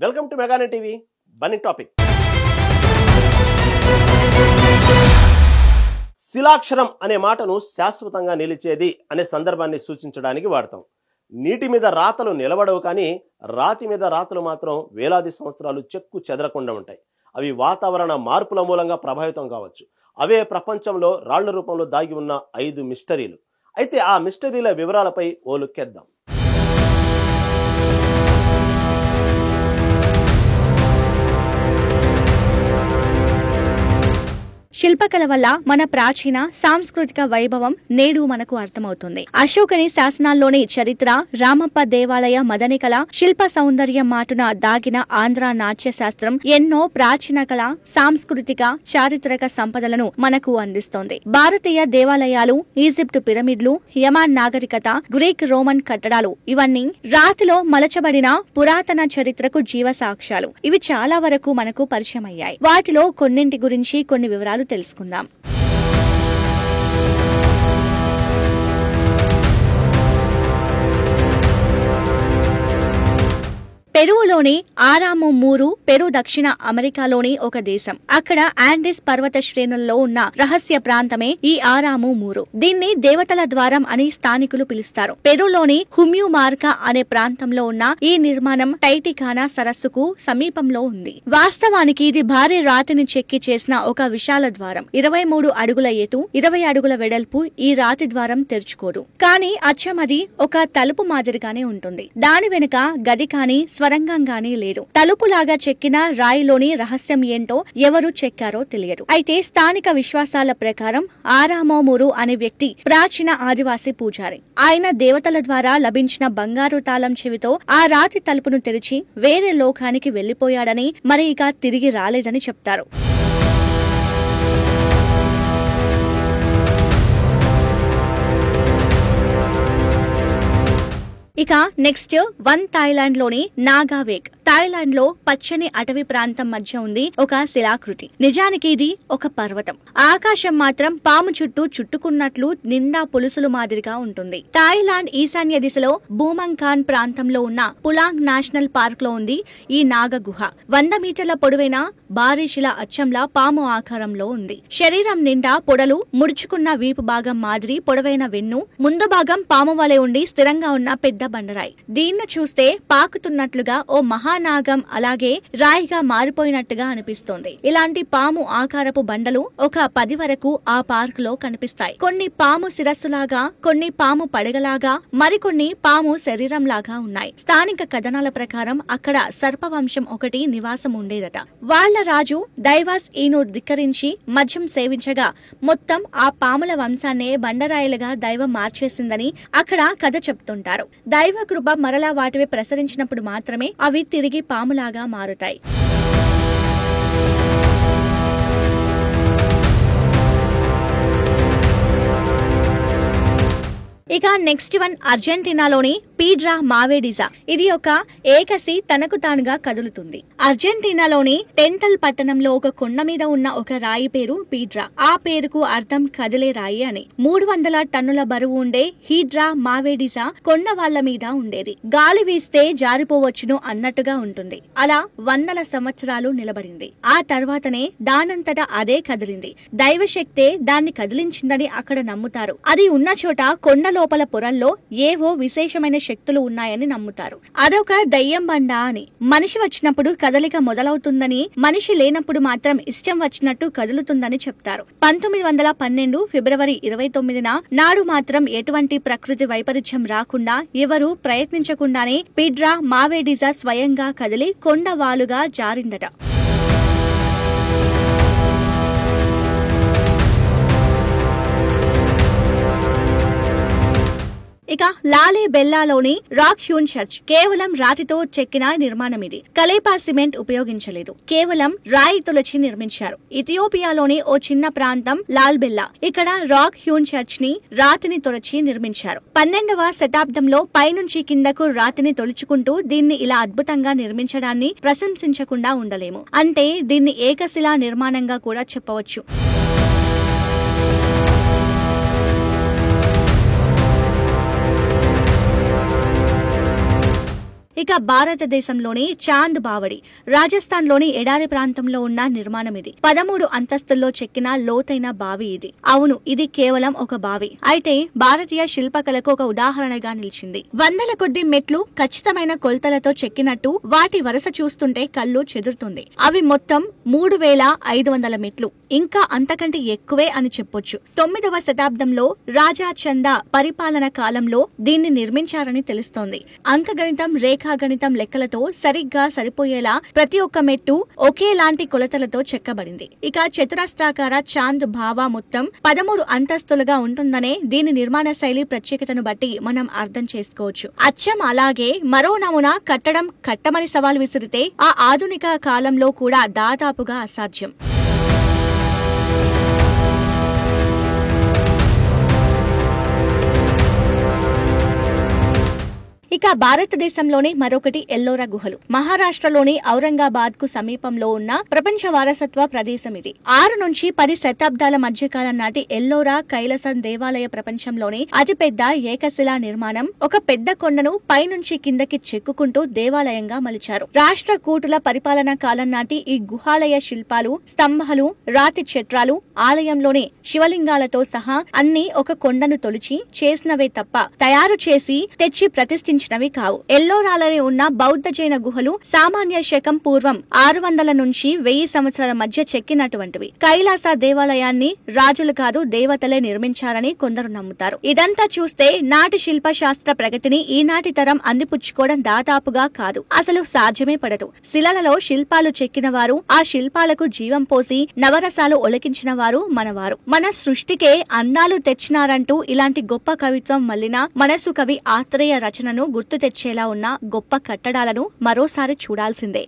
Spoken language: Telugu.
Welcome to Meganet TV. Burning topic. శిలాక్షరం అనే మాటను శాశ్వతంగా నిలిచేది అనే సందర్భాన్ని సూచించడానికి వాడతాం. నీటి మీద రాతలు నిలబడవు, కానీ రాతి మీద రాతలు మాత్రం వేలాది సంవత్సరాలు చెక్కు చెదరకుండా ఉంటాయి. అవి వాతావరణ మార్పుల మూలంగా ప్రభావితం కావచ్చు. అవే ప్రపంచంలో రాళ్ల రూపంలో దాగి ఉన్న 5 మిస్టరీలు. అయితే ఆ మిస్టరీల వివరాలపై ఓ లుక్కేద్దాం. శిల్పకళ వల్ల మన ప్రాచీన సాంస్కృతిక వైభవం నేడు మనకు అర్థమవుతుంది. అశోకుని శాసనాల్లోని చరిత్ర, రామప్ప దేవాలయ మదనికల, శిల్ప సౌందర్యం మాటున దాగిన ఆంధ్ర నాట్య శాస్త్రం ఎన్నో ప్రాచీన కళ, సాంస్కృతిక, చారిత్రక సంపదలను మనకు అందిస్తోంది. భారతీయ దేవాలయాలు, ఈజిప్టు పిరమిడ్లు, యమాన్ నాగరికత, గ్రీక్ రోమన్ కట్టడాలు ఇవన్నీ రాతిలో మలచబడిన పురాతన చరిత్రకు జీవసాక్ష్యాలు. ఇవి చాలా వరకు మనకు పరిచయమయ్యాయి. వాటిలో కొన్నింటి గురించి కొన్ని వివరాలు తెలుసుకుందాం. పెరులోని ఆరాము మూరు పెరు దక్షిణ అమెరికాలోని ఒక దేశం. అక్కడ ఆండీస్ పర్వత శ్రేణుల్లో ఉన్న రహస్య ప్రాంతమే ఈ ఆరాము మూరు. దీన్ని దేవతల ద్వారం అని స్థానికులు పిలుస్తారు. పెరులోని హుమ్యూ మార్కా అనే ప్రాంతంలో ఉన్న ఈ నిర్మాణం టైటికానా సరస్సుకు సమీపంలో ఉంది. వాస్తవానికి ఇది భారీ రాతిని చెక్కి చేసిన ఒక విశాల ద్వారం. 23 అడుగుల ఎత్తు, 20 అడుగుల వెడల్పు ఈ రాతి ద్వారం తెరుచుకోదు. కానీ అచ్చమది ఒక తలుపు మాదిరిగానే ఉంటుంది. దాని వెనుక గది కాని స్వరంగం గానీ లేదు. తలుపులాగా చెక్కిన రాయిలోని రహస్యం ఏంటో ఎవరు చెక్కారో తెలియదు. అయితే స్థానిక విశ్వాసాల ప్రకారం ఆరామోమురు అనే వ్యక్తి ప్రాచీన ఆదివాసీ పూజారి. ఆయన దేవతల ద్వారా లభించిన బంగారు తాళం చెవితో ఆ రాతి తలుపును తెరిచి వేరే లోకానికి వెళ్లిపోయాడని, మరి ఇక తిరిగి రాలేదని చెప్తారు. ఇక నెక్స్ట్ థాయిలాండ్ లోని నాగావేక్. థాయిలాండ్ లో పచ్చని అటవీ ప్రాంతం మధ్య ఉంది ఒక శిలాకృతి. నిజానికి ఇది ఒక పర్వతం. ఆకాశం మాత్రం పాము చుట్టూ చుట్టుకున్నట్లు నిండా పులుసులు మాదిరిగా ఉంటుంది. థాయిలాండ్ ఈశాన్య దిశలో బూమంగ్ఖాన్ ప్రాంతంలో ఉన్న పులాంగ్ నేషనల్ పార్క్ లో ఉంది ఈ నాగ గుహ. 100 మీటర్ల పొడవైన భారీ శిల అచ్చంలా పాము ఆకారంలో ఉంది. శరీరం నిండా పొడలు, ముడుచుకున్న వీపు భాగం మాదిరి పొడవైన వెన్ను, ముందు భాగం పాము వలె ఉండి స్థిరంగా ఉన్న పెద్ద బండరాయి. దీన్ని చూస్తే పాకుతున్నట్లుగా ఓ మహానాగం, అలాగే రాయిగా మారిపోయినట్టుగా అనిపిస్తోంది. ఇలాంటి పాము ఆకారపు బండలు ఒక 10 వరకు ఆ పార్క్ లో కనిపిస్తాయి. కొన్ని పాము శిరస్సులాగా, కొన్ని పాము పడగలాగా, మరికొన్ని పాము శరీరంలాగా ఉన్నాయి. స్థానిక కథనాల ప్రకారం అక్కడ సర్పవంశం ఒకటి నివాసం ఉండేదట. వాళ్ల రాజు దైవాస్ ఈను ధిక్కరించి మద్యం సేవించగా మొత్తం ఆ పాముల వంశాన్నే బండరాయిలుగా దైవం మార్చేసిందని అక్కడ కథ చెప్తుంటారు. దైవ కృప మరలా వాటివి ప్రసరించినప్పుడు మాత్రమే అవి తిరిగి పాములాగా మారుతాయి. ఇక నెక్స్ట్ అర్జెంటీనాలోని పీడ్రా మావేడిజా. ఇది ఒక ఏకసి తనకు తానుగా కదులుతుంది. అర్జెంటీనాలోని టెంటల్ పట్టణంలో ఒక కొండ మీద ఉన్న ఒక రాయి పేరు పీడ్రా. ఆ పేరుకు అర్థం కదిలే రాయి అని. 300 టన్నుల బరువు ఉండే హీడ్రా మావేడిజా కొండ వాళ్ల మీద ఉండేది. గాలి వీస్తే జారిపోవచ్చును అన్నట్టుగా ఉంటుంది. అలా వందల సంవత్సరాలు నిలబడింది. ఆ తర్వాతనే దానంతటా అదే కదిలింది. దైవశక్తే దాన్ని కదిలించిందని అక్కడ నమ్ముతారు. అది ఉన్న చోట కొండ లోపల పొరల్లో ఏవో విశేషమైన శక్తులు ఉన్నాయని నమ్ముతారు. అదొక దయ్యం బండ అని. మనిషి వచ్చినప్పుడు కదలిక మొదలవుతుందని, మనిషి లేనప్పుడు మాత్రం ఇష్టం వచ్చినట్టు కదులుతుందని చెప్తారు. 1912 ఫిబ్రవరి 29న నాడు మాత్రం ఎటువంటి ప్రకృతి వైపరీత్యం రాకుండా, ఎవరు ప్రయత్నించకుండానే పీడ్రా మావేడిజా స్వయంగా కదిలి కొండవాలుగా జారిందట. ఇక లాలే బెల్లాలోని రాక్ హ్యూన్ చర్చ్ కేవలం రాతితో చెక్కిన నిర్మాణం. ఇది కలేపా సిమెంట్ ఉపయోగించలేదు. కేవలం రాయి తొలచి నిర్మించారు. ఇథియోపియాలోని ఓ చిన్న ప్రాంతం లాల్బెల్లా. ఇక్కడ రాక్ హ్యూన్ చర్చ్ ని రాతిని తొలచి నిర్మించారు. 12వ శతాబ్దంలో పైనుంచి కిందకు రాతిని తొలుచుకుంటూ దీన్ని ఇలా అద్భుతంగా నిర్మించడాన్ని ప్రశంసించకుండా ఉండలేము. అంటే దీన్ని ఏకశిలా నిర్మాణంగా కూడా చెప్పవచ్చు. ఇక ఇక భారతదేశంలోని చాంద్ బావడి రాజస్థాన్ లోని ఎడారి ప్రాంతంలో ఉన్న నిర్మాణం ఇది. 13 అంతస్తుల్లో చెక్కిన లోతైన బావి ఇది. అవును, ఇది కేవలం ఒక బావి, అయితే భారతీయ శిల్పకళకు ఒక ఉదాహరణగా నిలిచింది. వందల కొద్ది మెట్లు ఖచ్చితమైన కొలతలతో చెక్కినట్టు వాటి వరుస చూస్తుంటే కళ్ళు చెదురుతుంది. అవి మొత్తం 3500 మెట్లు, ఇంకా అంతకంటే ఎక్కువే అని చెప్పొచ్చు. 9వ శతాబ్దంలో రాజా చందా పరిపాలన కాలంలో దీన్ని నిర్మించారని తెలుస్తోంది. అంకగణితం, రేఖాగణితం లెక్కలతో సరిగ్గా సరిపోయేలా ప్రతి ఒక్క మెట్టు ఒకేలాంటి కొలతలతో చెక్కబడింది. ఇక చతురస్రాకార చాంద్ బావా మొత్తం 13 అంతస్తులుగా ఉంటుందనే దీని నిర్మాణ శైలి ప్రత్యేకతను బట్టి మనం అర్థం చేసుకోవచ్చు. అచ్చం అలాగే మరో నమూనా కట్టమని సవాల్ విసిరితే ఆ ఆధునిక కాలంలో కూడా దాదాపుగా అసాధ్యం. ఇక భారతదేశంలోని మరొకటి ఎల్లోరా గుహలు. మహారాష్ట్రలోని ఔరంగాబాద్ కు సమీపంలో ఉన్న ప్రపంచ వారసత్వ ప్రదేశం ఇది. 6 నుంచి 10 శతాబ్దాల మధ్యకాలం నాటి ఎల్లోరా కైలాసం దేవాలయ ప్రపంచంలోని అతిపెద్ద ఏకశిలా నిర్మాణం. ఒక పెద్ద కొండను పైనుంచి కిందకి చెక్కుకుంటూ దేవాలయంగా మలిచారు. రాష్ట్ర కూటుల పరిపాలనా కాలం నాటి ఈ గుహాలయ శిల్పాలు, స్తంభాలు, రాతి చట్రాలు, ఆలయంలోని శివలింగాలతో సహా అన్ని ఒక కొండను తొలిచి చేసినవే తప్ప తయారు చేసి తెచ్చి ప్రతిష్ఠించినవి కావు. ఎల్లోరాలోనే ఉన్న బౌద్ధ జైన గుహలు సామాన్య శకం పూర్వం 600 నుంచి 1000 సంవత్సరాల మధ్య చెక్కినటువంటివి. కైలాస దేవాలయాన్ని రాజులు కాదు దేవతలే నిర్మించారని కొందరు నమ్ముతారు. ఇదంతా చూస్తే నాటి శిల్పశాస్త్ర ప్రగతిని ఈనాటి తరం అందిపుచ్చుకోవడం దాదాపుగా కాదు, అసలు సాధ్యమే పడదు. శిలలలో శిల్పాలు చెక్కిన వారు, ఆ శిల్పాలకు జీవం పోసి నవరసాలు ఒలికించిన వారు మనవారు. మన సృష్టికే అందాలు తెచ్చినారంటూ ఇలాంటి గొప్ప కవిత్వం మల్లిన మనసు కవి ఆత్రేయ రచనను గుర్తు తెచ్చేలా ఉన్న గొప్ప కట్టడాలను మరోసారి చూడాల్సిందే.